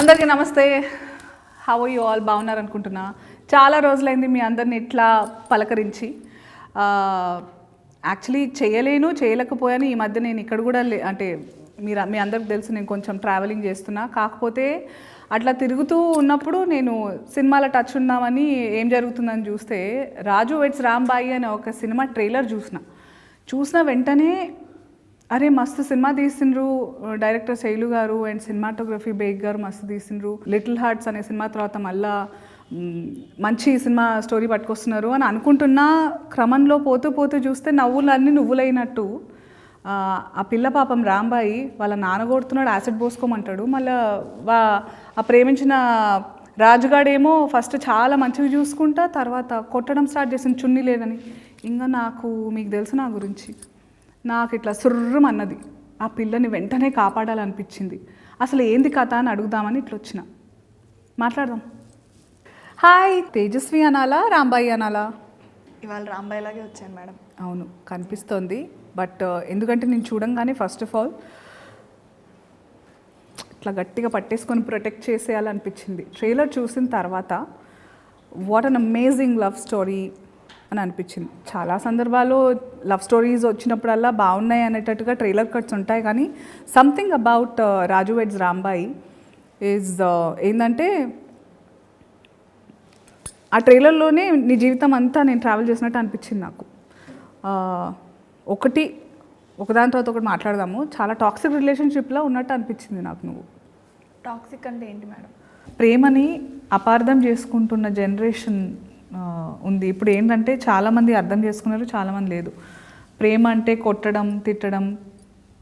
అందరికీ నమస్తే. How you all? బాగున్నారు అనుకుంటున్నా. చాలా రోజులైంది మీ అందరిని ఇట్లా పలకరించి. యాక్చువల్లీ చేయలేకపోయాను. ఈ మధ్య నేను ఇక్కడ కూడా అంటే మీ అందరికి తెలుసు, నేను కొంచెం ట్రావెలింగ్ చేస్తున్నా. కాకపోతే అట్లా తిరుగుతూ ఉన్నప్పుడు నేను సినిమాలో టచ్ ఉన్నామని ఏం జరుగుతుందని చూస్తే రాజు వెడ్స్ రాంబాయి అనే ఒక సినిమా ట్రైలర్ చూసిన వెంటనే అరే మస్తు సినిమా తీసిండ్రు డైరెక్టర్ శైలు గారు అండ్ సినిమాటోగ్రఫీ బేగ్ గారు మస్తు తీసిండ్రు. లిటిల్ హార్ట్స్ అనే సినిమా తర్వాత మళ్ళా మంచి సినిమా స్టోరీ పట్టుకొస్తున్నారు అని అనుకుంటున్న క్రమంలో పోతూ చూస్తే నవ్వులన్నీ నువ్వులైనట్టు ఆ పిల్ల పాపం రాంబాయి వాళ్ళ నాన్న కొడుతున్నాడు, యాసిడ్ పోసుకోమంటాడు. మళ్ళీ ఆ ప్రేమించిన రాజుగాడేమో ఫస్ట్ చాలా మంచిగా చూసుకుంటా తర్వాత కొట్టడం స్టార్ట్ చేసింది చున్నీ లేదని. ఇంకా మీకు తెలుసు నా గురించి, నాకు ఇట్లా సుర్రమన్నది. ఆ పిల్లని వెంటనే కాపాడాలనిపించింది. అసలు ఏంది కథ అని అడుగుదామని ఇట్లా వచ్చిన. మాట్లాడదాం. హాయ్, తేజస్వి అనాలా రాంబాయి అనాలా? ఇవాళ రాంబాయిలాగే వచ్చాను మేడం. అవును కనిపిస్తోంది. బట్ ఎందుకంటే నేను చూడంగానే ఫస్ట్ ఆఫ్ ఆల్ ఇట్లా గట్టిగా పట్టేసుకొని ప్రొటెక్ట్ చేసేయాలనిపించింది. ట్రైలర్ చూసిన తర్వాత what an amazing love story అని అనిపించింది. చాలా సందర్భాల్లో లవ్ స్టోరీస్ వచ్చినప్పుడల్లా బాగున్నాయి అనేటట్టుగా ట్రైలర్ కట్స్ ఉంటాయి, కానీ something about Raju weds Rambai is ఏంటంటే ఆ ట్రైలర్లోనే నీ జీవితం అంతా నేను ట్రావెల్ చేసినట్టు అనిపించింది నాకు. ఒకదాని తర్వాత ఒకటి మాట్లాడదాము. చాలా టాక్సిక్ రిలేషన్షిప్లో ఉన్నట్టు అనిపించింది నాకు. నువ్వు టాక్సిక్ అంటే ఏంటి మేడం? ప్రేమని అపార్థం చేసుకుంటున్న జనరేషన్ ఉంది ఇప్పుడు. ఏంటంటే చాలామంది అర్థం చేసుకున్నారు, చాలామంది లేదు. ప్రేమ అంటే కొట్టడం, తిట్టడం,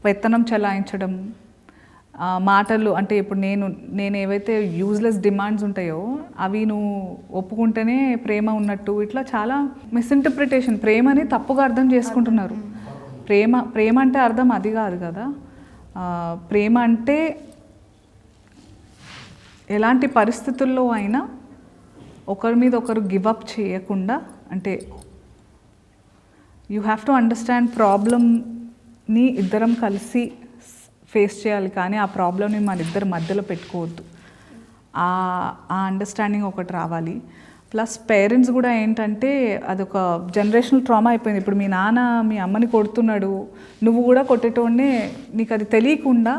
పెత్తనం చలాయించడం, మాటలు. అంటే ఇప్పుడు నేను ఏవైతే యూజ్లెస్ డిమాండ్స్ ఉంటాయో అవి నువ్వు ఒప్పుకుంటేనే ప్రేమ ఉన్నట్టు, ఇట్లా చాలా మిస్ఇంటర్ప్రిటేషన్. ప్రేమని తప్పుగా అర్థం చేసుకుంటున్నారు. ప్రేమ అంటే అర్థం అది కాదు కదా. ప్రేమ అంటే ఎలాంటి పరిస్థితుల్లో అయినా ఒకరి మీద ఒకరు గివ్ అప్ చేయకుండా, అంటే యూ హ్యావ్ టు అండర్స్టాండ్ ప్రాబ్లమ్ని ఇద్దరం కలిసి ఫేస్ చేయాలి, కానీ ఆ ప్రాబ్లమ్ని మన ఇద్దరి మధ్యలో పెట్టుకోవద్దు. ఆ అండర్స్టాండింగ్ ఒకటి రావాలి. ప్లస్ పేరెంట్స్ కూడా ఏంటంటే అదొక జనరేషనల్ ట్రామా అయిపోయింది. ఇప్పుడు మీ నాన్న మీ అమ్మని కొడుతున్నాడు, నువ్వు కూడా కొట్టేటోడినే, నీకు అది తెలియకుండా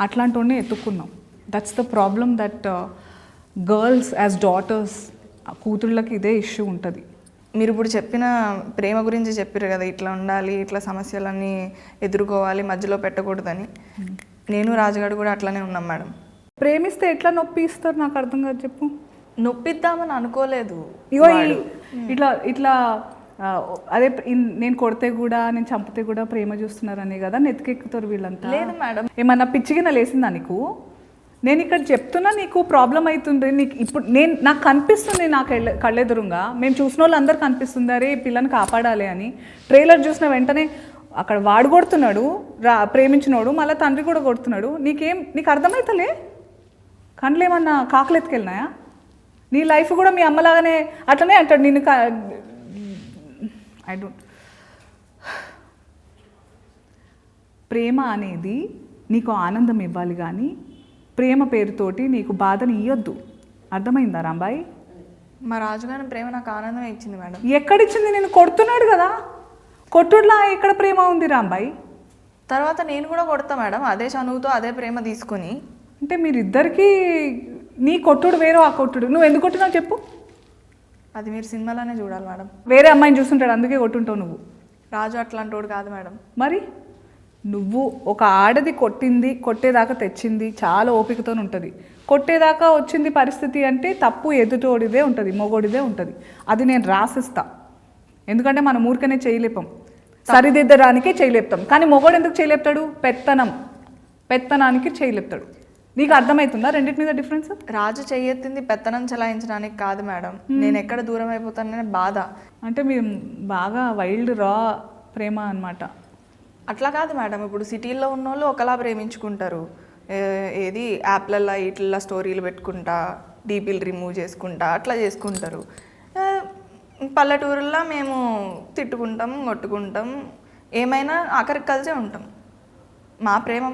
అట్లాంటి ఎత్తుక్కున్నావు. That's the problem that girls as daughters, కూతుళ్ళకి ఇదే ఇష్యూ ఉంటుంది. మీరు ఇప్పుడు చెప్పిన ప్రేమ గురించి చెప్పారు కదా, ఇట్లా ఉండాలి, ఇట్లా సమస్యలన్నీ ఎదుర్కోవాలి, మధ్యలో పెట్టకూడదని. నేను రాజుగాడు కూడా అట్లానే ఉన్నాం మేడం. ప్రేమిస్తే ఎట్లా నొప్పి ఇస్తారు నాకు అర్థం కాదు. చెప్పు. నొప్పిద్దామని అనుకోలేదు. ఇగో ఇట్లా అదే నేను కొడితే కూడా నేను చంపితే కూడా ప్రేమ చూస్తున్నారని కదా నెత్తికెక్కుతారు వీళ్ళంతా. లేదు మేడం. ఏమన్నా పిచ్చిగిన లేసిందా నీకు? నేను ఇక్కడ చెప్తున్నా నీకు ప్రాబ్లం అవుతుంది. నీకు ఇప్పుడు నాకు కనిపిస్తుంది, నాకు కళ్ళెదురుగా మేము చూసిన వాళ్ళు అందరికి కనిపిస్తుంది అరే పిల్లని కాపాడాలి అని. ట్రైలర్ చూసిన వెంటనే అక్కడ వాడు కొడుతున్నాడు, ప్రేమించినోడు, మళ్ళీ తండ్రి కూడా కొడుతున్నాడు. నీకు అర్థమవుతలే? కళ్ళు ఏమన్నా కాకులు ఎత్తుకెళ్ళినాయా? నీ లైఫ్ కూడా మీ అమ్మలాగానే అట్లనే అంటాడు నేను. I don't. ప్రేమ అనేది నీకు ఆనందం ఇవ్వాలి, కానీ ప్రేమ పేరుతోటి నీకు బాధని ఇవ్వద్దు. అర్థమైందా రాంబాయి? మా రాజుగారి ప్రేమ నాకు ఆనందం ఇచ్చింది మేడం. ఎక్కడిచ్చింది? నేను కొడుతున్నాడు కదా, కొట్టుడులా ఎక్కడ ప్రేమ ఉంది రాంబాయి? తర్వాత నేను కూడా కొడతా మేడం, అదే చనువుతో అదే ప్రేమ తీసుకొని. అంటే మీరిద్దరికీ నీ కొట్టుడు వేరు, ఆ కొట్టుడు. నువ్వు ఎందుకు కొట్టున్నావు చెప్పు? అది మీరు సినిమాలోనే చూడాలి మేడం. వేరే అమ్మాయిని చూస్తుంటాడు అందుకే కొట్టుంటావు నువ్వు. రాజు అట్లాంటి వాడు కాదు మేడం. మరి నువ్వు ఒక ఆడది కొట్టేదాకా తెచ్చింది చాలా ఓపికతో ఉంటుంది. కొట్టేదాకా వచ్చింది పరిస్థితి అంటే తప్పు ఎదుటోడిదే ఉంటుంది, మొగోడిదే ఉంటుంది. అది నేను రాసిస్తా. ఎందుకంటే మనం ఊరికనే చేయలేపాం, సరిదిద్దడానికే చేయలేపుతాం. కానీ మొగోడు ఎందుకు చేయలేపుతాడు? పెత్తనానికి చేయలేపుతాడు. నీకు అర్థమవుతుందా రెండింటి మీద డిఫరెన్స్? రాజు చెయ్యెత్తింది పెత్తనం చలాయించడానికి కాదు మేడం, నేను ఎక్కడ దూరం అయిపోతాననే బాధ. అంటే మీరు బాగా వైల్డ్ రా ప్రేమ అనమాట. అట్లా కాదు మేడం. ఇప్పుడు సిటీల్లో ఉన్న వాళ్ళు ఒకలా ప్రేమించుకుంటారు, ఏది యాప్లల్లో ఇట్లా స్టోరీలు పెట్టుకుంటా, డీపీలు రిమూవ్ చేసుకుంటా అట్లా చేసుకుంటారు. పల్లెటూరుల్లో మేము తిట్టుకుంటాం, కొట్టుకుంటాం, ఏమైనా ఆఖరికి కలిసే ఉంటాం. మా ప్రేమ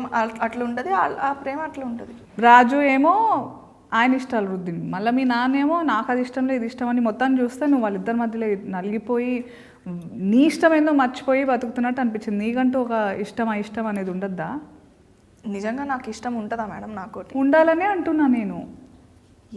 అట్లా ఉంటుంది, ఆ ప్రేమ అట్లా ఉంటుంది. రాజు ఏమో ఆయన ఇష్టాలు రుద్దింది. మళ్ళీ మీ నాన్నేమో నాకు అది ఇష్టం లేదు, ఇది ఇష్టం అని మొత్తాన్ని చూస్తే నువ్వు వాళ్ళిద్దరి మధ్యలో నలిగిపోయి నీ ఇష్టం ఏందో మర్చిపోయి బతుకుతున్నట్టు అనిపించింది. నీకంటూ ఒక ఇష్టం ఇష్టం అనేది ఉండద్దా? నిజంగా నాకు ఇష్టం ఉంటుందా మేడం? నాకోటి ఉండాలనే అంటున్నా నేను.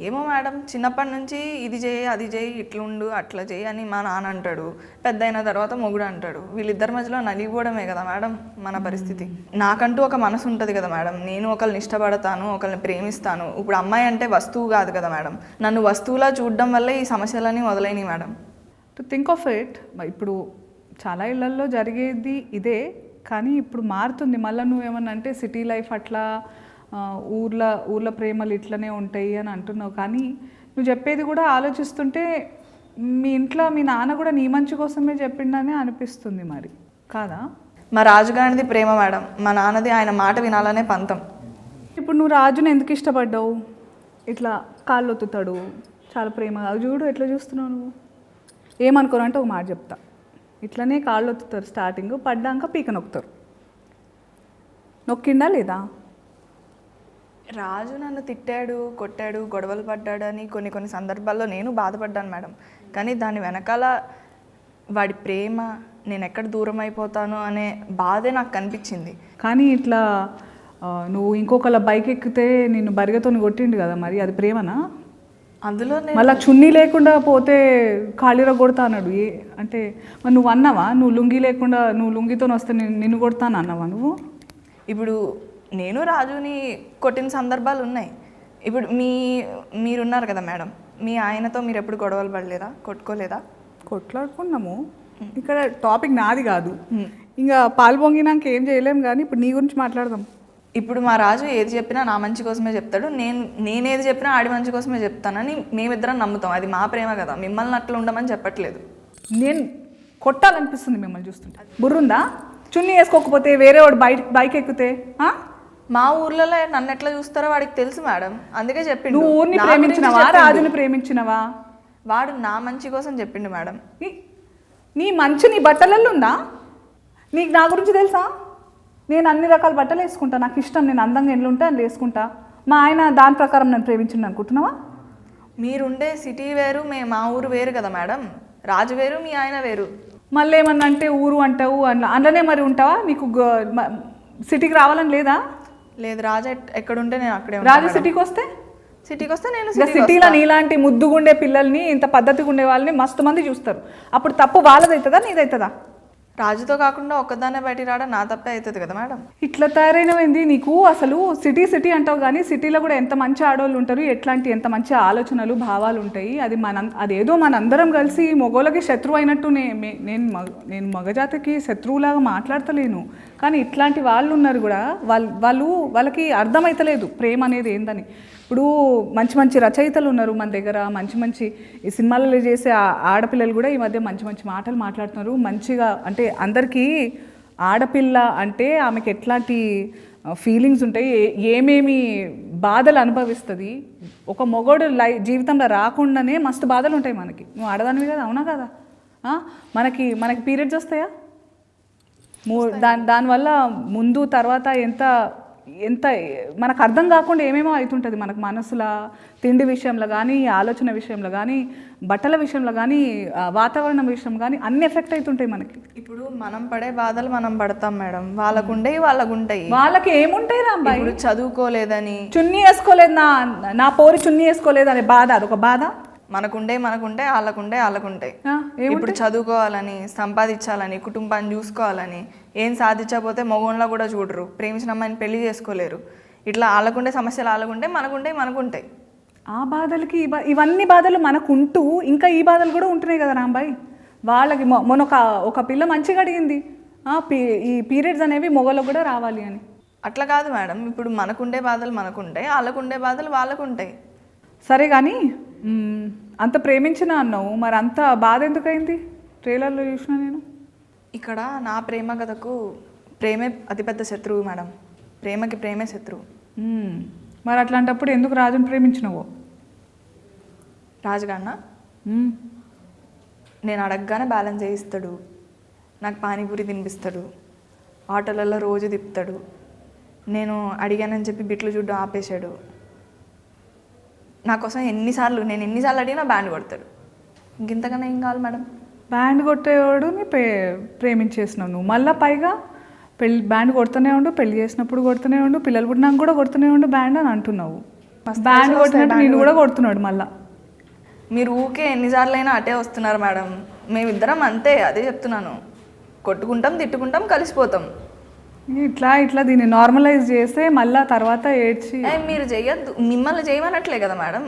ఏమో మేడం, చిన్నప్పటి నుంచి ఇది చేయి అది చేయి ఇట్లుండు అట్లా చేయి అని మా నాన్న అంటాడు, పెద్ద అయిన తర్వాత మొగుడు అంటాడు. వీళ్ళిద్దరి మధ్యలో నలిగిపోవడమే కదా మేడం మన పరిస్థితి. నాకంటూ ఒక మనసు ఉంటుంది కదా మేడం, నేను ఒకరిని ఇష్టపడతాను, ఒకరిని ప్రేమిస్తాను. ఇప్పుడు అమ్మాయి అంటే వస్తువు కాదు కదా మేడం, నన్ను వస్తువులా చూడడం వల్లే ఈ సమస్యలన్నీ మొదలైనవి madam. To think of it, ఇప్పుడు చాలా ఇళ్లల్లో జరిగేది ఇదే, కానీ ఇప్పుడు మారుతుంది. మళ్ళీ నువ్వేమన్నా అంటే సిటీ లైఫ్ అట్లా ఊర్ల ప్రేమలు ఇట్లనే ఉంటాయి అని అంటున్నావు. కానీ నువ్వు చెప్పేది కూడా ఆలోచిస్తుంటే మీ ఇంట్లో మీ నాన్న కూడా నీ మంచి కోసమే చెప్పిండని అనిపిస్తుంది. మరి కాదా? మా రాజుగారిది ప్రేమ మేడం, మా నాన్నది ఆయన మాట వినాలనే పంతం. ఇప్పుడు నువ్వు రాజుని ఎందుకు ఇష్టపడ్డావు? ఇట్లా కాళ్ళు ఒత్తుతాడు, చాలా ప్రేమగా. చూడు ఎట్లా చూస్తున్నావు నువ్వు. ఏమనుకోరు అంటే ఒక మాట చెప్తా, ఇట్లనే కాళ్ళు ఒత్తుతారు స్టార్టింగ్, పడ్డాక పీక నొక్కుతారు. నొక్కిండా లేదా? రాజు నన్ను తిట్టాడు, కొట్టాడు, గొడవలు పడ్డాడు అని కొన్ని సందర్భాల్లో నేను బాధపడ్డాను మేడం. కానీ దాని వెనకాల వాడి ప్రేమ, నేను ఎక్కడ దూరం అయిపోతాను అనే బాధే నాకు కనిపించింది. కానీ ఇట్లా నువ్వు ఇంకొకళ్ళ బైక్ ఎక్కితే నిన్ను బరిగతో కొట్టిండు కదా, మరి అది ప్రేమనా? అందులో మళ్ళీ చున్నీ లేకుండా పోతే ఖాళీరా కొడతా అన్నాడు. అంటే మరి నువ్వు అన్నావా, నువ్వు లుంగి లేకుండా నువ్వు లుంగితో వస్తే నిన్ను కొడతాను అన్నావా నువ్వు? ఇప్పుడు నేను రాజుని కొట్టిన సందర్భాలు ఉన్నాయి. ఇప్పుడు మీరున్నారు కదా మేడం, మీ ఆయనతో మీరు ఎప్పుడు గొడవలు పడలేదా, కొట్టుకోలేదా? కొట్లాడుకున్నాము. ఇక్కడ టాపిక్ నాది కాదు, ఇంకా పాలు పొంగినాక ఏం చేయలేము. కానీ ఇప్పుడు నీ గురించి మాట్లాడదాం. ఇప్పుడు మా రాజు ఏది చెప్పినా నా మంచి కోసమే చెప్తాడు, నేనేది చెప్పినా ఆడి మంచి కోసమే చెప్తానని మేమిద్దరం నమ్ముతాం. అది మా ప్రేమ కదా, మిమ్మల్ని అట్లా ఉండమని చెప్పట్లేదు. నేను కొట్టాలనిపిస్తుంది మిమ్మల్ని చూస్తుంటే. బుర్రుందా? చున్నీ వేసుకోకపోతే వేరే వాడు బైక్ ఎక్కితే? మా ఊర్లలో నన్ను ఎట్లా చూస్తారో వాడికి తెలుసు మేడం, అందుకే చెప్పిండు. నువ్వు ఊరిని ప్రేమించినవా, రాజుని ప్రేమించినవా? వాడు నా మంచి కోసం చెప్పిండు మేడం. నీ మంచి నీ బట్టలలో ఉందా? నీకు నా గురించి తెలుసా? నేను అన్ని రకాల బట్టలు వేసుకుంటా, నాకు ఇష్టం, నేను అందంగా ఎన్ని ఉంటే అని వేసుకుంటా. మా ఆయన దాని ప్రకారం నన్ను ప్రేమించిండు అనుకుంటున్నావా? మీరుండే సిటీ వేరు, మా ఊరు వేరు కదా మేడం. రాజు వేరు, మీ ఆయన వేరు. మళ్ళీ ఏమన్నా అంటే ఊరు అంటావు, అందులోనే మరి ఉంటావా? నీకు సిటీకి రావాలని లేదా? లేదు, రాజు ఎక్కడుంటే నేను అక్కడే. రాజు సిటీకి వస్తే నేను సిటీలో నీలాంటి ముద్దుగుండే పిల్లల్ని, ఇంత పద్ధతిగా ఉండే వాళ్ళని మస్తు మంది చూస్తారు. అప్పుడు తప్పు వాళ్ళదవుతుందా నీదవుతుందా? రాజుతో కాకుండా ఒక్కదాన్నే బయటికి రావడం నా తప్పే అవుతుంది కదా మేడం. ఇట్లా తయారైనవింది నీకు. అసలు సిటీ అంటావు, కానీ సిటీలో కూడా ఎంత మంచి ఆడవాళ్ళు ఉంటారు, ఎంత మంచి ఆలోచనలు భావాలు ఉంటాయి. అదేదో మనందరం కలిసి మగోళ్ళకి శత్రువు అయినట్టు నేను మగజాతికి శత్రువులాగా మాట్లాడతలేను. కానీ ఇట్లాంటి వాళ్ళు ఉన్నారు కూడా, వాళ్ళకి అర్థమవుతలేదు ప్రేమ అనేది ఏందని. ఇప్పుడు మంచి రచయితలు ఉన్నారు మన దగ్గర, మంచి ఈ సినిమాలలో చేసే ఆడపిల్లలు కూడా ఈ మధ్య మంచి మాటలు మాట్లాడుతున్నారు. మంచిగా అంటే అందరికీ ఆడపిల్ల అంటే ఆమెకి ఎట్లాంటి ఫీలింగ్స్ ఉంటాయి, ఏమేమి బాధలు అనుభవిస్తుంది, ఒక మొగోడు జీవితంలో రాకుండానే మస్తు బాధలు ఉంటాయి మనకి. నువ్వు ఆడదానివి కదా, అవునా కదా? మనకి పీరియడ్స్ వస్తాయా? దానివల్ల ముందు తర్వాత ఎంత మనకు అర్థం కాకుండా ఏమేమో అవుతుంటుంది మనకు మనసులో. తిండి విషయంలో కానీ, ఆలోచన విషయంలో కానీ, బట్టల విషయంలో కానీ, వాతావరణం విషయం కానీ అన్ని ఎఫెక్ట్ అవుతుంటాయి మనకి. ఇప్పుడు మనం పడే బాధలు మనం పడతాం మేడం, వాళ్ళకుంటాయి. వాళ్ళకి ఏముంటాయి రాంబాయి? ఇప్పుడు చదువుకోలేదని, చున్నీ వేసుకోలేదు, నా పోరి చున్నీ వేసుకోలేదు అనే బాధ, అదొక బాధ. మనకుండే వాళ్ళకుంటాయి. ఇప్పుడు చదువుకోవాలని, సంపాదించాలని, కుటుంబాన్ని చూసుకోవాలని, ఏం సాధించకపోతే మగోన్లా కూడా చూడరు, ప్రేమించిన అమ్మాయిని పెళ్లి చేసుకోలేరు. ఇట్లా వాళ్ళకుండే సమస్యలు వాళ్ళకుంటాయి, మనకుంటాయి. ఆ బాధలకి ఇవన్నీ బాధలు మనకుంటూ ఇంకా ఈ బాధలు కూడా ఉంటున్నాయి కదా రాంబాయి. వాళ్ళకి మొన్న ఒక పిల్ల మంచిగా అడిగింది, ఈ పీరియడ్స్ అనేవి మొగలకు కూడా రావాలి అని. అట్లా కాదు మేడం, ఇప్పుడు మనకుండే బాధలు మనకుంటాయి, వాళ్ళకుండే బాధలు వాళ్ళకుంటాయి. సరే కానీ అంత ప్రేమించిన అన్నావు, మరి అంత బాధ ఎందుకైంది? ట్రైలర్లో చూసిన నేను. ఇక్కడ నా ప్రేమ కథకు ప్రేమే అతిపెద్ద శత్రువు మేడం, ప్రేమే శత్రువు. మరి అట్లాంటప్పుడు ఎందుకు రాజుని ప్రేమించినవు? రాజుగాన్న నేను అడగగానే బ్యాలెన్స్ చేయిస్తాడు, నాకు పానీపూరి తినిపిస్తాడు, ఆటోలలో రోజు తిప్పుతాడు, నేను అడిగానని చెప్పి బిట్లు చూడ్డం ఆపేశాడు. నా కోసం నేను ఎన్నిసార్లు అడిగినా బ్యాండ్ కొడతాడు. ఇంతకన్నా ఏం కావాలి మేడం? బ్యాండ్ కొట్టేవాడుని ప్రేమించేసినావు నువ్వు, మళ్ళీ పైగా బ్యాండ్ కొడుతూనే ఉండు, పెళ్లి చేసినప్పుడు కొడుతూనే ఉండు, పిల్లలు పుట్టినాక కూడా కొడుతూనే ఉండు బ్యాండ్ అని అంటున్నావు. బ్యాండ్ కొట్టినట్టు నేను కూడా కొడుతున్నాడు మళ్ళీ. మీరు ఊకే ఎన్నిసార్లు అయినా అటే వస్తున్నారు మేడం. మేమిద్దరం అంతే, అదే చెప్తున్నాను. కొట్టుకుంటాం, తిట్టుకుంటాం, కలిసిపోతాం. ఇట్లా దీన్ని నార్మలైజ్ చేస్తే మళ్ళీ తర్వాత ఏడ్చి మీరు చెయ్యొద్దు, మిమ్మల్ని చేయమనట్లే కదా మేడం.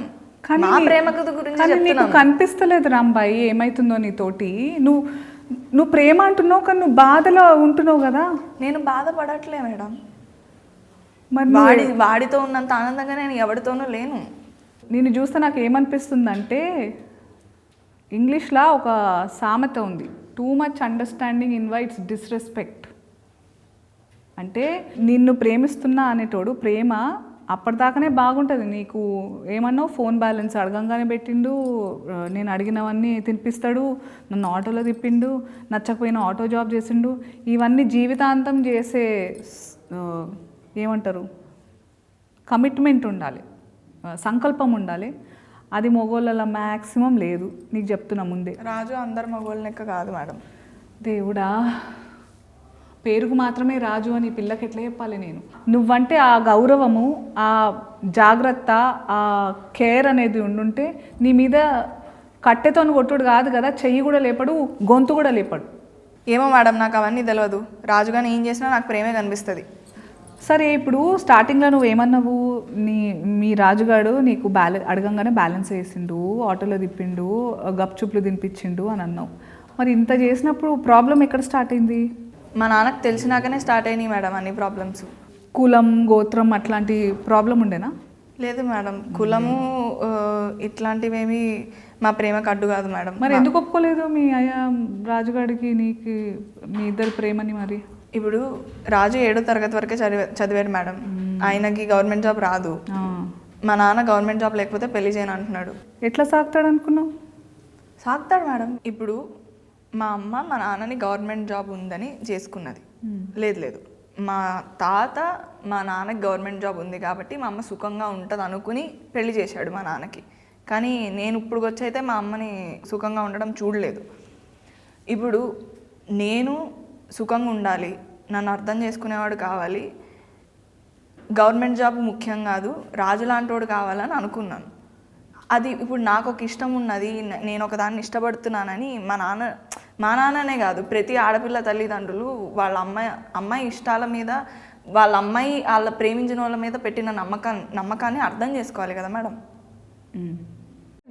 కానీ మా ప్రేమ గురించి నీకు కనిపిస్తలేదు రాంబాయి ఏమైతుందో నీతోటి. నువ్వు ప్రేమ అంటున్నావు కానీ నువ్వు బాధలో ఉంటున్నావు కదా. నేను బాధపడట్లే మేడం. మరి వాడితో ఉన్నంత ఆనందంగా నేను ఎవరితోనూ లేను. నేను చూస్తే నాకు ఏమనిపిస్తుందంటే, ఇంగ్లీష్లో ఒక సామెత ఉంది, too much understanding invites disrespect. అంటే నిన్ను ప్రేమిస్తున్నా అనేటోడు ప్రేమ అప్పటిదాకానే బాగుంటుంది. నీకు ఏమన్నావు, ఫోన్ బ్యాలెన్స్ అడగంగానే పెట్టిండు, నేను అడిగినవన్నీ తినిపిస్తాడు, నన్ను ఆటోలో తిప్పిండు, నచ్చకపోయినా ఆటో జాబ్ చేసిండు. ఇవన్నీ జీవితాంతం చేసే ఏమంటారు, కమిట్మెంట్ ఉండాలి, సంకల్పం ఉండాలి. అది మగోళ్ళ మ్యాక్సిమం లేదు. నీకు చెప్తున్నా ముందే. రాజు అందరు మగోళ్ళ లెక్క కాదు మేడం. దేవుడా, పేరుకు మాత్రమే రాజు అని పిల్లకి ఎట్లా చెప్పాలి నేను? నువ్వంటే ఆ గౌరవము, ఆ జాగ్రత్త, ఆ కేర్ అనేది ఉండుంటే నీ మీద కట్టెతో కొట్టుడు కాదు కదా, చెయ్యి కూడా లేపడు, గొంతు కూడా లేపడు. ఏమో మేడం, నాకు అవన్నీ తెలియదు. రాజుగాని ఏం చేసినా నాకు ప్రేమే కనిపిస్తుంది. సరే, ఇప్పుడు స్టార్టింగ్లో నువ్వు ఏమన్నావు, మీ రాజుగాడు నీకు అడగంగానే బ్యాలెన్స్ వేసిండు, ఆటోలో తిప్పిండు, గప్చుప్లు తినిపించిండు అని అన్నావు. మరి ఇంత చేసినప్పుడు ప్రాబ్లం ఎక్కడ స్టార్ట్ అయింది? మా నాన్నకు తెలిసినాకనే స్టార్ట్ అయినాయి మేడం అన్ని ప్రాబ్లమ్స్. కులం, గోత్రం అట్లాంటి ప్రాబ్లం ఉండేనా? లేదు మేడం, కులము ఇట్లాంటివేమి మా ప్రేమకు అడ్డు కాదు మేడం. మరి ఎందుకు ఒప్పుకోలేదు మీ రాజుగాడికి నీకు మీ ఇద్దరు ప్రేమని? మరి ఇప్పుడు రాజు 7వ తరగతి వరకే చదివాడు మేడం. ఆయనకి గవర్నమెంట్ జాబ్ రాదు. మా నాన్న గవర్నమెంట్ జాబ్ లేకపోతే పెళ్లి చేయను అంటున్నాడు. ఎట్లా సాగుతాడు అనుకున్నావు? సాగుతాడు మేడం. ఇప్పుడు మా అమ్మ మా నాన్నని గవర్నమెంట్ జాబ్ ఉందని చేసుకున్నది. లేదు, మా తాత మా నాన్నకి గవర్నమెంట్ జాబ్ ఉంది కాబట్టి మా అమ్మ సుఖంగా ఉంటుంది అనుకుని పెళ్లి చేశాడు మా నాన్నకి. కానీ నేను ఇప్పుడు వచ్చైతే మా అమ్మని సుఖంగా ఉండడం చూడలేదు. ఇప్పుడు నేను సుఖంగా ఉండాలి, నన్ను అర్థం చేసుకునేవాడు కావాలి, గవర్నమెంట్ జాబ్ ముఖ్యం కాదు, రాజు లాంటివాడు కావాలని అనుకున్నాను. అది ఇప్పుడు నాకు ఒక ఇష్టం ఉన్నది, నేను ఒక దాన్ని ఇష్టపడుతున్నానని మా నాన్ననే కాదు, ప్రతి ఆడపిల్ల తల్లిదండ్రులు వాళ్ళ అమ్మాయి ఇష్టాల మీద, వాళ్ళ అమ్మాయి వాళ్ళ ప్రేమించిన వాళ్ళ మీద పెట్టిన నమ్మకాన్ని అర్థం చేసుకోవాలి కదా మేడం.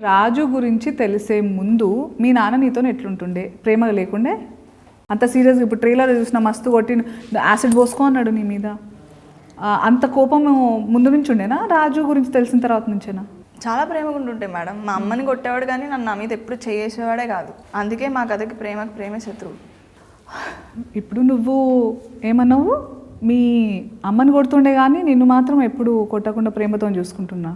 రాజు గురించి తెలిసే ముందు మీ నాన్న నీతో ఎట్లుంటుండే? ప్రేమ లేకుండే? అంత సీరియస్గా ఇప్పుడు ట్రైలర్ చూసిన మస్తు కొట్టి యాసిడ్ పోసుకో అన్నాడు నీ మీద, అంత కోపం ముందు నుంచి ఉండేనా? రాజు గురించి తెలిసిన తర్వాత నుంచేనా? చాలా ప్రేమగా ఉంటుంటే మేడం. మా అమ్మని కొట్టేవాడు కానీ నన్ను నా మీద ఎప్పుడు చేసేవాడే కాదు. అందుకే మా కథకి ప్రేమే శత్రువు. ఇప్పుడు నువ్వు ఏమన్నావు, మీ అమ్మని కొడుతుండే కానీ నిన్ను మాత్రం ఎప్పుడు కొట్టకుండా ప్రేమతో చూసుకుంటున్నా.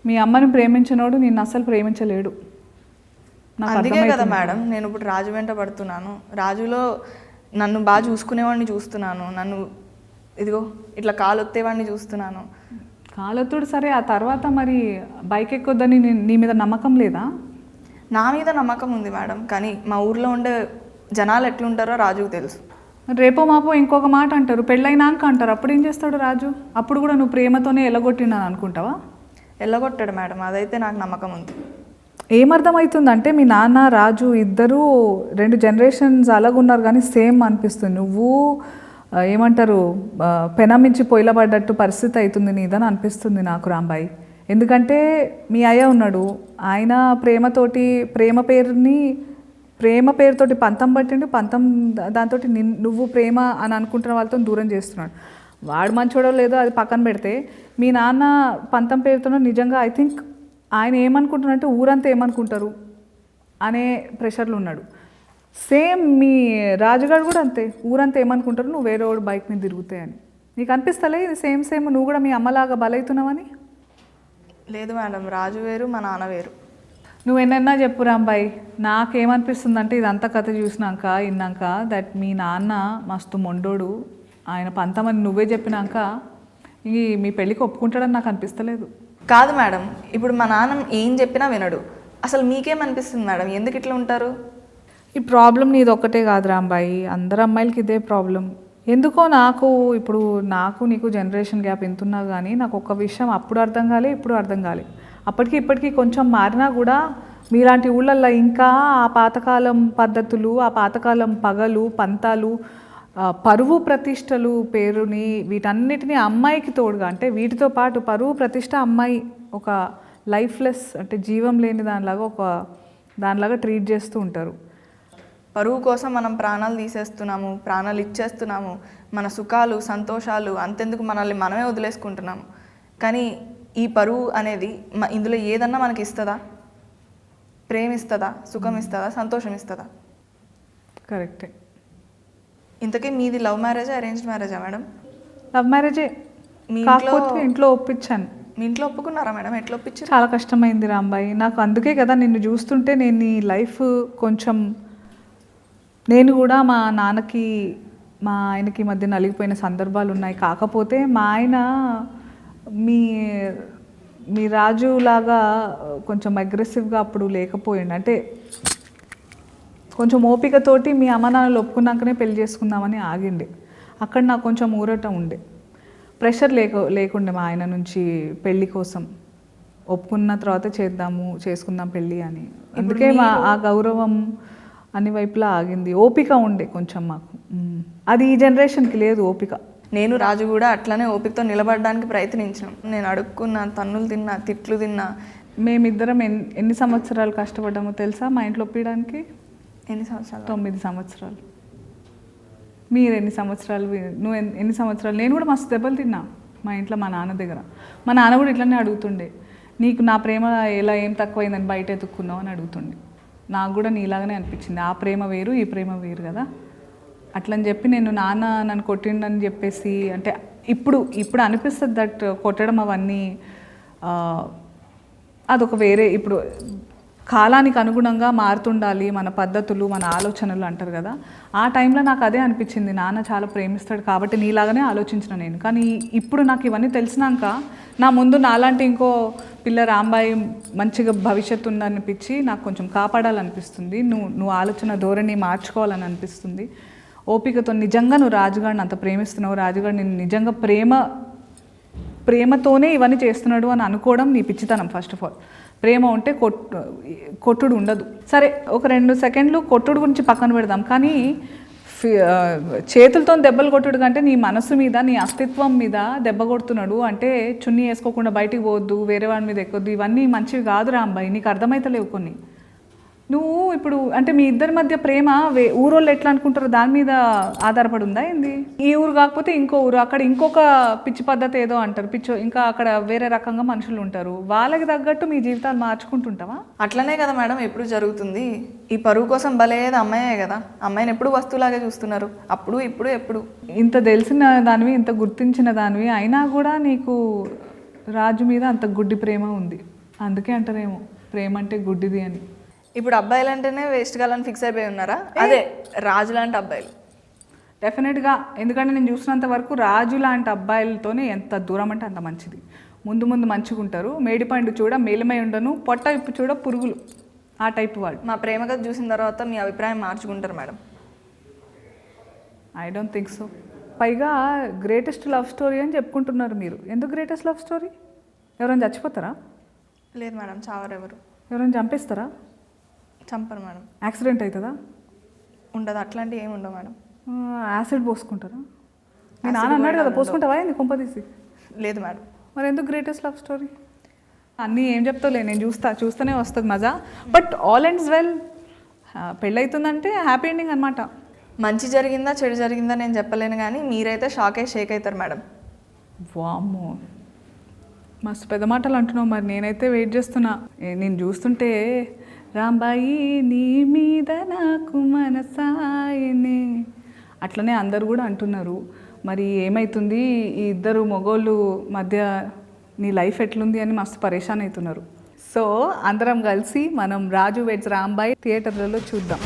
మీ అమ్మని ప్రేమించినోడు నిన్ను అస్సలు ప్రేమించలేడు. అందుకే కదా మేడం నేను ఇప్పుడు రాజు వెంట పడుతున్నాను. రాజులో నన్ను బాగా చూసుకునేవాడిని చూస్తున్నాను, నన్ను ఇదిగో ఇట్లా కాలొత్తేవాడిని చూస్తున్నాను. కాలొత్తుడు సరే, ఆ తర్వాత మరి బైక్ ఎక్కొద్దని నీ మీద నమ్మకం లేదా? నా మీద నమ్మకం ఉంది మేడం, కానీ మా ఊర్లో ఉండే జనాలు ఎట్లుంటారో రాజుకు తెలుసు. రేపో మాపో ఇంకొక మాట అంటారు, పెళ్ళైనాక అంటారు. అప్పుడు ఏం చేస్తాడు రాజు? అప్పుడు కూడా నువ్వు ప్రేమతోనే ఎల్లగొట్టినాను అనుకుంటావా? ఎల్లగొట్టాడు మేడం, అదైతే నాకు నమ్మకం ఉంది. ఏమర్థమవుతుందంటే మీ నాన్న రాజు ఇద్దరు 2 జనరేషన్స్ అలాగున్నారు కానీ సేమ్ అనిపిస్తుంది. నువ్వు ఏమంటారు, పెనమించి పొయ్యిలబడ్డట్టు పరిస్థితి అవుతుంది నీదని అనిపిస్తుంది నాకు రాంబాయి. ఎందుకంటే మీ అయ్య ఉన్నాడు, ఆయన ప్రేమ పేరుతోటి పంతం పట్టిండు, దాంతో నువ్వు ప్రేమ అని అనుకుంటున్న వాళ్ళతో దూరం చేస్తున్నాడు. వాడు మంచోడో లేదో అది పక్కన పెడితే, మీ నాన్న పంతం పేరుతో నిజంగా ఐ థింక్ ఆయన ఏమనుకుంటున్నారంటే ఊరంతా ఏమనుకుంటారు అనే ప్రెషర్లో ఉన్నాడు. సేమ్ మీ రాజుగారు కూడా అంతే, ఊరంతా ఏమనుకుంటారు నువ్వు వేరే వాడు బైక్ మీద తిరుగుతాయని. నీకు అనిపిస్తలే ఇది సేమ్ నువ్వు కూడా మీ అమ్మలాగా బలవుతున్నావని? లేదు మేడం, రాజు వేరు మా నాన్న వేరు. నువ్వు ఎన్నైనా చెప్పు రాంబాయి, నాకేమనిపిస్తుందంటే ఇదంతా కథ విన్నాక దట్ మీ నాన్న మస్తు మొండోడు, ఆయన పంతమని నువ్వే చెప్పినాక మీ పెళ్ళికి ఒప్పుకుంటాడని నాకు అనిపిస్తలేదు. కాదు మేడం, ఇప్పుడు మా నాన్న ఏం చెప్పినా వినడు. అసలు మీకేమనిపిస్తుంది మేడం, ఎందుకు ఇట్లా ఉంటారు? ఈ ప్రాబ్లం నీది ఒక్కటే కాదు రాంబాయి, అందరు అమ్మాయిలకి ఇదే ప్రాబ్లం. ఎందుకో నాకు నీకు జనరేషన్ గ్యాప్ ఎంతున్నా కానీ నాకు ఒక్క విషయం అప్పుడు అర్థం కాలే, ఇప్పుడు అర్థం కాలే. అప్పటికి ఇప్పటికీ కొంచెం మారినా కూడా మీలాంటి ఊళ్ళల్లో ఇంకా ఆ పాతకాలం పద్ధతులు, ఆ పాతకాలం పగలు పంతాలు, పరువు ప్రతిష్టలు పేరుని వీటన్నిటిని అమ్మాయికి తోడుగా, అంటే వీటితో పాటు పరువు ప్రతిష్ట అమ్మాయి ఒక లైఫ్లెస్, అంటే జీవం లేని దానిలాగా ట్రీట్ చేస్తూ ఉంటారు. పరువు కోసం మనం ప్రాణాలు తీసేస్తున్నాము, ప్రాణాలు ఇచ్చేస్తున్నాము, మన సుఖాలు సంతోషాలు అంతెందుకు మనల్ని మనమే వదిలేసుకుంటున్నాము. కానీ ఈ పరువు అనేది ఇందులో ఏదన్నా మనకి ఇస్తుందా? ప్రేమ ఇస్తుందా? సుఖం ఇస్తుందా? సంతోషం ఇస్తుందా? కరెక్టే. ఇంతకీ మీది లవ్ మ్యారేజా అరేంజ్డ్ మ్యారేజా మేడం? లవ్ మ్యారేజే. మీ కాకపోతే ఇంట్లో ఒప్పించాను. మీ ఇంట్లో ఒప్పుకున్నారా మేడం? ఎట్లా ఒప్పించారు? చాలా కష్టమైంది రాంబాయి నాకు. అందుకే కదా నిన్ను చూస్తుంటే నేను ఈ లైఫ్ కొంచెం, నేను కూడా మా నాన్నకి మా ఆయనకి మధ్య నలిగిపోయిన సందర్భాలు ఉన్నాయి. కాకపోతే మా ఆయన మీ రాజులాగా కొంచెం అగ్రెసివ్గా అప్పుడు లేకపోయిండు. అంటే కొంచెం ఓపికతోటి మీ అమ్మ నాన్నలు ఒప్పుకున్నాకనే పెళ్లి చేసుకుందామని ఆగిండే. అక్కడ నాకు కొంచెం ఊరట ఉండే, ప్రెషర్ లేకుండే మా ఆయన నుంచి పెళ్ళి కోసం. ఒప్పుకున్న తర్వాత చేసుకుందాం పెళ్ళి అని. అందుకే ఆ గౌరవం అన్ని వైపులా ఆగింది. ఓపిక ఉండే కొంచెం మాకు. అది ఈ జనరేషన్కి లేదు ఓపిక. నేను రాజు కూడా అట్లనే ఓపికతో నిలబడడానికి ప్రయత్నించాం. నేను అడుక్కున్నా, తన్నులు తిన్నా, తిట్లు తిన్నా. మేమిద్దరం ఎన్ని సంవత్సరాలు కష్టపడ్డామో తెలుసా మా ఇంట్లో ఒప్పించడానికి? ఎన్ని సంవత్సరాలు? 9 సంవత్సరాలు. మీరు ఎన్ని సంవత్సరాలు, నువ్వు ఎన్ని సంవత్సరాలు? నేను కూడా మస్తు దెబ్బలు తిన్నా మా ఇంట్లో మా నాన్న దగ్గర. మా నాన్న కూడా ఇట్లనే అడుగుతుండే, నీకు నా ప్రేమ ఏం తక్కువైందని బయట ఎత్తుక్కున్నావు అని అడుగుతుండే. నాకు కూడా నీలాగానే అనిపించింది, ఆ ప్రేమ వేరు ఈ ప్రేమ వేరు కదా అట్లని చెప్పి. నేను నాన్న నన్ను కొట్టిండని చెప్పేసి, అంటే ఇప్పుడు అనిపిస్తుంది దట్ కొట్టడం అవన్నీ అదొక వేరే, ఇప్పుడు కాలానికి అనుగుణంగా మారుతుండాలి మన పద్ధతులు, మన ఆలోచనలు అంటారు కదా. ఆ టైంలో నాకు అదే అనిపించింది, నాన్న చాలా ప్రేమిస్తాడు కాబట్టి నీలాగానే ఆలోచించిన నేను. కానీ ఇప్పుడు నాకు ఇవన్నీ తెలిసినాక నా ముందు నాలాంటి ఇంకో పిల్ల రాంబాయి మంచిగా భవిష్యత్తు ఉందనిపించి నాకు కొంచెం కాపాడాలనిపిస్తుంది. నువ్వు ఆలోచన ధోరణి మార్చుకోవాలని అనిపిస్తుంది. ఓపికతో నిజంగా నువ్వు రాజుగాడిని అంత ప్రేమిస్తున్నావు, రాజుగాడు నేను నిజంగా ప్రేమతోనే ఇవన్నీ చేస్తున్నాడు అని అనుకోవడం నీ పిచ్చితనం. ఫస్ట్ ఆఫ్ ఆల్ ప్రేమ ఉంటే కొట్టుడు ఉండదు. సరే ఒక 2 సెకండ్లు కొట్టుడు గురించి పక్కన పెడదాం, కానీ చేతులతో దెబ్బలు కొట్టుడు కంటే నీ మనసు మీద, నీ అస్తిత్వం మీద దెబ్బ కొడుతున్నాడు. అంటే చున్నీ వేసుకోకుండా బయటికి పోవద్దు, వేరే వాడి మీద ఎక్కొద్దు, ఇవన్నీ మంచివి కాదు రాంబాయి. నీకు అర్థమైతలేవు కొన్ని. నువ్వు ఇప్పుడు అంటే మీ ఇద్దరి మధ్య ప్రేమ ఊరోళ్ళు ఎట్లా అనుకుంటారో దాని మీద ఆధారపడి ఉందా ఏంది? ఈ ఊరు కాకపోతే ఇంకో ఊరు, అక్కడ ఇంకొక పిచ్చి పద్ధతి ఏదో అంటారు, ఇంకా అక్కడ వేరే రకంగా మనుషులు ఉంటారు. వాళ్ళకి తగ్గట్టు మీ జీవితాలు మార్చుకుంటుంటావా? అట్లనే కదా మేడం ఎప్పుడు జరుగుతుంది. ఈ పరువు కోసం బలేది అమ్మాయే కదా. అమ్మాయిని ఎప్పుడు వస్తువులాగే చూస్తున్నారు, అప్పుడు ఇప్పుడు ఎప్పుడు. ఇంత తెలిసిన దానివి, ఇంత గుర్తించిన దానివి అయినా కూడా నీకు రాజు మీద అంత గుడ్డి ప్రేమ ఉంది. అందుకే అంటారేమో ప్రేమ అంటే గుడ్డిది అని. ఇప్పుడు అబ్బాయిలు అంటేనే వేస్ట్ కాలని ఫిక్స్ అయిపోయి ఉన్నారా? అదే రాజు లాంటి అబ్బాయిలు డెఫినెట్గా. ఎందుకంటే నేను చూసినంత వరకు రాజు లాంటి అబ్బాయిలతోనే ఎంత దూరం అంటే అంత మంచిది. ముందు మంచిగా ఉంటారు. మేడిపండు చూడ మేలిమై ఉండను, పొట్ట ఇప్పు చూడ పురుగులు, ఆ టైప్ వాడు. మా ప్రేమ కథ చూసిన తర్వాత మీ అభిప్రాయం మార్చుకుంటారు madam? I don't think so. పైగా గ్రేటెస్ట్ లవ్ స్టోరీ అని చెప్పుకుంటున్నారు మీరు. ఎందుకు గ్రేటెస్ట్ లవ్ స్టోరీ? ఎవరైనా చచ్చిపోతారా? లేదు మేడం, చావరు. ఎవరైనా చంపేస్తారా? చంపరు మేడం. యాక్సిడెంట్ అవుతుందా? ఉండదు, అట్లాంటివి ఏమి ఉండవు మేడం. యాసిడ్ పోసుకుంటారా? నేను నాన్న అన్నాడు కదా, పోసుకుంటావా ఏంది కొంపదీసి? లేదు మేడం. మరి ఎందుకు గ్రేటెస్ట్ లవ్ స్టోరీ? అన్నీ ఏం చెప్తావులే, నేను చూస్తూనే వస్తుంది మజా. But all ends well. పెళ్ళి అవుతుందంటే హ్యాపీ ఎండింగ్ అనమాట. మంచి జరిగిందా చెడు జరిగిందా నేను చెప్పలేను, కానీ మీరైతే షేక్ అవుతారు మేడం. వామ్మో, మస్తు పెద్ద మాటలు అంటున్నావు. మరి నేనైతే వెయిట్ చేస్తున్నా. నేను చూస్తుంటే రాంబాయి నీ మీద నాకు మనసాయనే అట్లనే అందరు కూడా అంటున్నారు. మరి ఏమవుతుంది ఈ ఇద్దరు మగోళ్ళు మధ్య, నీ లైఫ్ ఎట్లుంది అని మస్తు పరేషాన్ అవుతున్నారు. సో అందరం కలిసి మనం రాజు వెడ్స్ రాంబాయి థియేటర్లలో చూద్దాం.